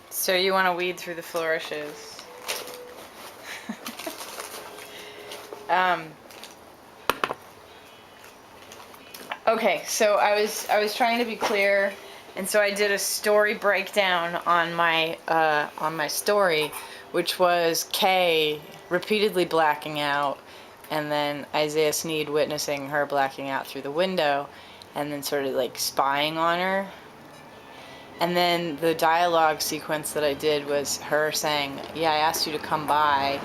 So you want to weed through the flourishes. um, okay, so I was trying to be clear, and so I did a story breakdown on my story, which was Kay repeatedly blacking out, and then Isaiah Sneed witnessing her blacking out through the window, and then sort of like spying on her. And then the dialogue sequence that I did was her saying, "Yeah, I asked you to come by."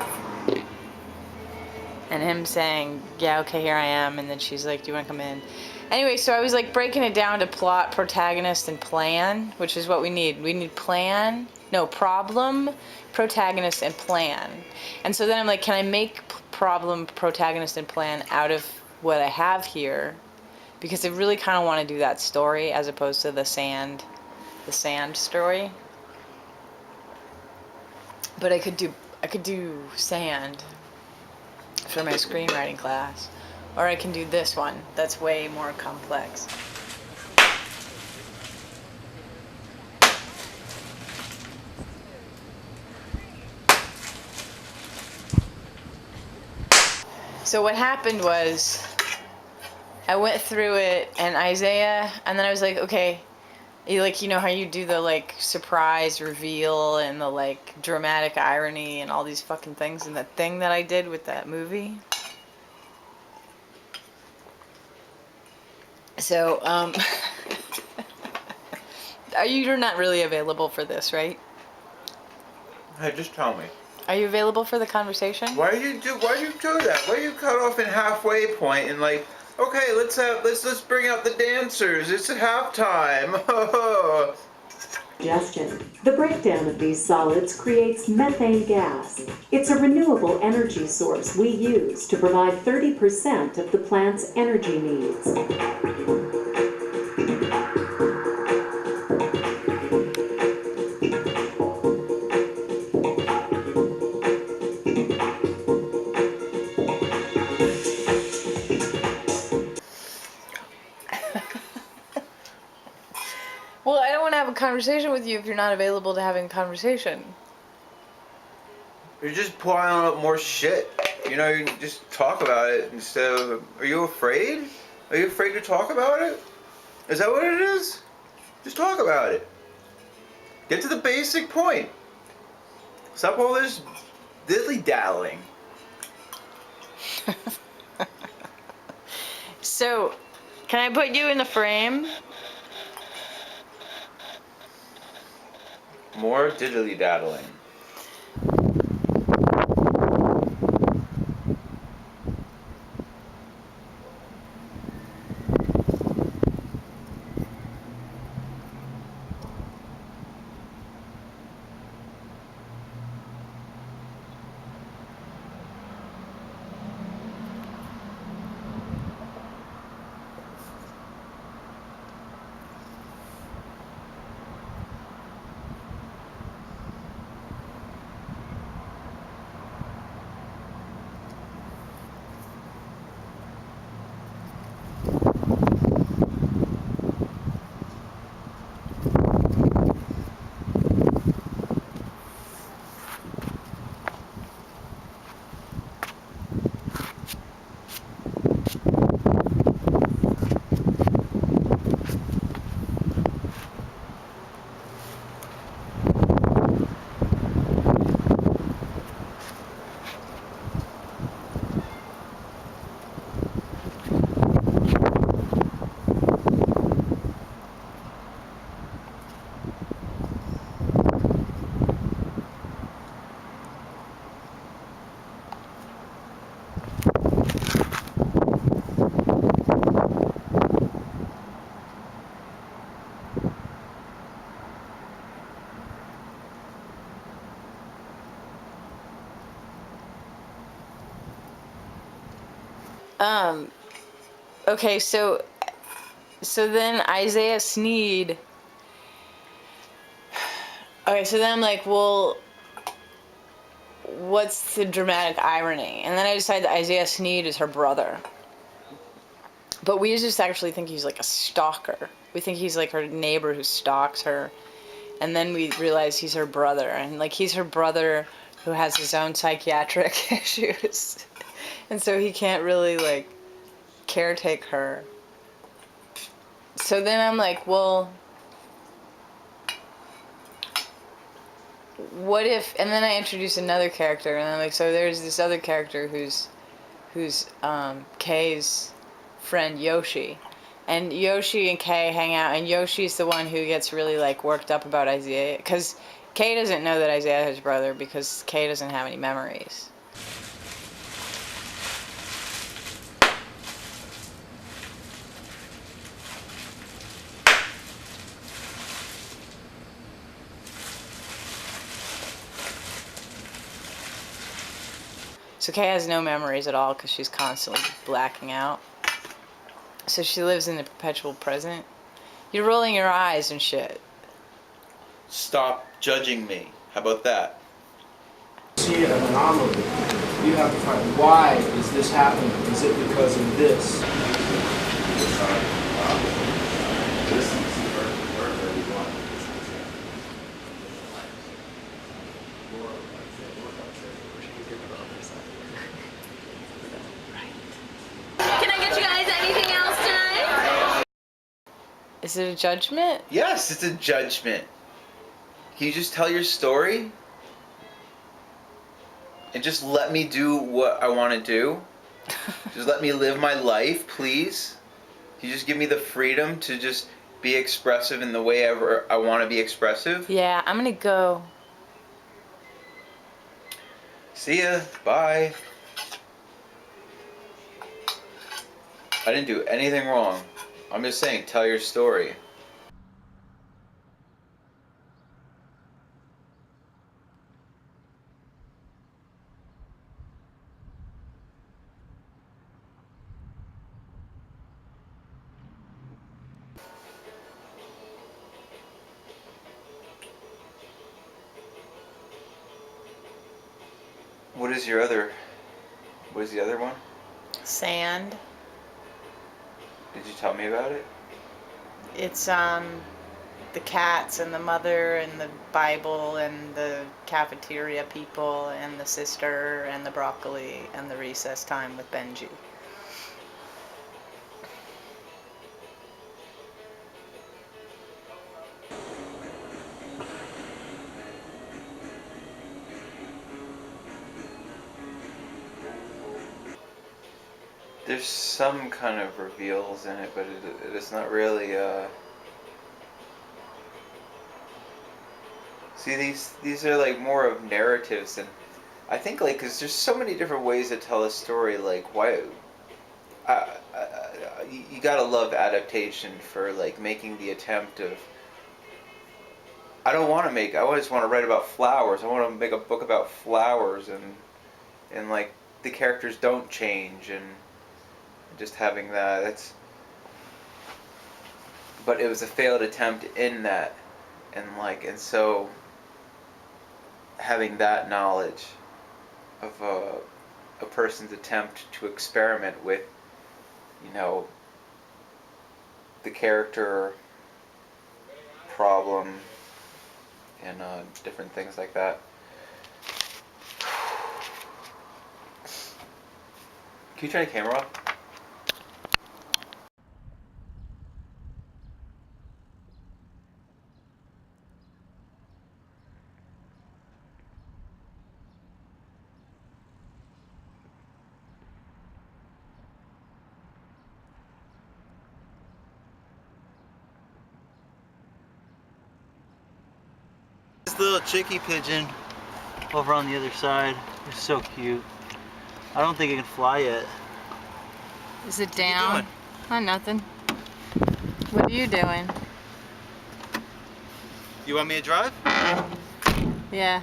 And him saying, "Yeah, okay, here I am." And then she's like, "Do you want to come in?" Anyway, so I was like breaking it down to plot, protagonist, and plan, which is what we need. We need problem, protagonist, and plan. And so then I'm like, can I make problem, protagonist, and plan out of what I have here? Because I really kind of want to do that story as opposed to the sand story. But I could do sand for my screenwriting class, or I can do this one that's way more complex. So what happened was I went through it, and Isaiah, and then I was like, okay, you know how you do the like surprise reveal and the like dramatic irony and all these fucking things, and that thing that I did with that movie. So you're not really available for this, right? Hey, just tell me. Are you available for the conversation? Why do you do that? Why do you cut off in halfway point and like, okay, let's bring out the dancers. It's at halftime. Digestion. The breakdown of these solids creates methane gas. It's a renewable energy source we use to provide 30% of the plant's energy needs. Well, I don't want to have a conversation with you if you're not available to having a conversation. You're just piling up more shit. You know, you just talk about it instead of. Are you afraid? Are you afraid to talk about it? Is that what it is? Just talk about it. Get to the basic point. Stop all this dilly-dallying. So, can I put you in the frame? More diddly-daddling. Okay, so then Isaiah Sneed. Okay, so then I'm like, well, what's the dramatic irony? And then I decided that Isaiah Sneed is her brother. But we just actually think he's like a stalker. We think he's like her neighbor who stalks her. and then we realize he's her brother, and like he's her brother who has his own psychiatric issues, and so he can't really like caretake her. So then I'm like, well, what if? And then I introduce another character, and I'm like, so there's this other character who's Kay's friend Yoshi, and Yoshi and Kay hang out, and Yoshi's the one who gets really like worked up about Isaiah, because Kay doesn't know that Isaiah is his brother because Kay doesn't have any memories. So Kay has no memories at all because she's constantly blacking out. So she lives in the perpetual present. You're rolling your eyes and shit. Stop judging me. How about that? See an anomaly. You have to find why is this happening? Is it because of this? Can I get you guys anything else tonight? Is it a judgment? Yes, it's a judgment. Can you just tell your story? And just let me do what I want to do? Just let me live my life, please? Can you just give me the freedom to just be expressive in the way ever I want to be expressive? Yeah, I'm gonna go. See ya. Bye. I didn't do anything wrong. I'm just saying, tell your story. What is the other one? Sand. Did you tell me about it? It's the cats and the mother and the Bible and the cafeteria people and the sister and the broccoli and the recess time with Benji. There's some kind of reveals in it, but it's not really. See, these are like more of narratives, and I think like because there's so many different ways to tell a story. Like why, you gotta love adaptation for like making the attempt of. I just want to write about flowers. I want to make a book about flowers, and like the characters don't change, and just having that. But it was a failed attempt in that, and so having that knowledge of a person's attempt to experiment with, the character problem and different things like that. Can you turn the camera off? This little chicky pigeon over on the other side is so cute. I don't think it can fly yet. Is it What are you down? doing? Oh, nothing. What are you doing? You want me to drive? Yeah.